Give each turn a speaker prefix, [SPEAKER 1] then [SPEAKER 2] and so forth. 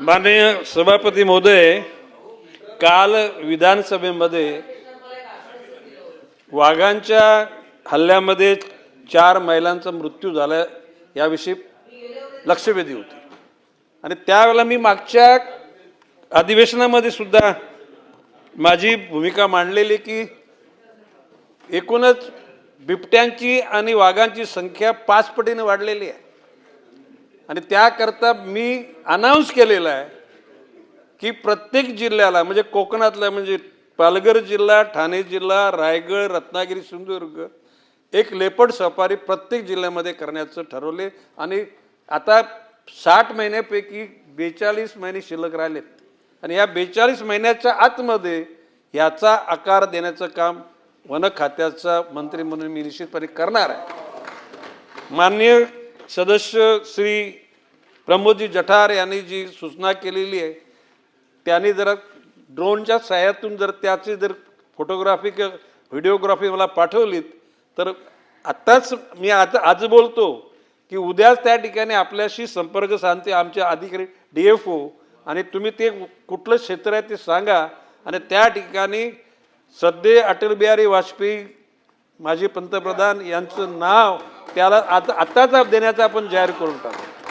[SPEAKER 1] माननीय सभापती महोदय, काल विधानसभेमध्ये वाघांच्या हल्ल्यामध्ये 4 महिलांचा मृत्यू झाला याविषयी लक्षवेधी होती आणि त्यावेळेला मी मागच्या अधिवेशनामध्ये सुद्धा माझी भूमिका मांडलेली की एकूणच बिबट्यांची आणि वाघांची संख्या 5 पटीने वाढलेली आहे आणि त्याकरता मी अनाउन्स केलेलं आहे की प्रत्येक जिल्ह्याला म्हणजे कोकणातला म्हणजे पालघर जिल्हा, ठाणे जिल्हा, रायगड, रत्नागिरी, सिंधुदुर्ग एक लेपर्ड सफारी प्रत्येक जिल्ह्यामध्ये करण्याचं ठरवले आणि आता 60 महिन्यापैकी 42 महिने शिल्लक राहिलेत आणि या 42 महिन्याच्या आतमध्ये याचा आकार देण्याचं काम वन खात्याचा मंत्री म्हणून मी निश्चितपणे करणार आहे। माननीय सदस्य श्री प्रमोदजी जठार यांनी जी सूचना केलेली आहे त्यांनी जर ड्रोनच्या सहाय्यातून जर त्याची जर फोटोग्राफी किंवा व्हिडिओग्राफी मला पाठवलीत तर आत्ताच मी आज बोलतो की उद्याच त्या ठिकाणी आपल्याशी संपर्क साधते आमचे अधिकारी DFO आणि तुम्ही ते कुठलं क्षेत्र आहे ते सांगा आणि त्या ठिकाणी सध्या अटल बिहारी वाजपेयी माजी पंतप्रधान यांचं नाव त्याला आताच देण्याचं आपण जाहीर करून टाकू।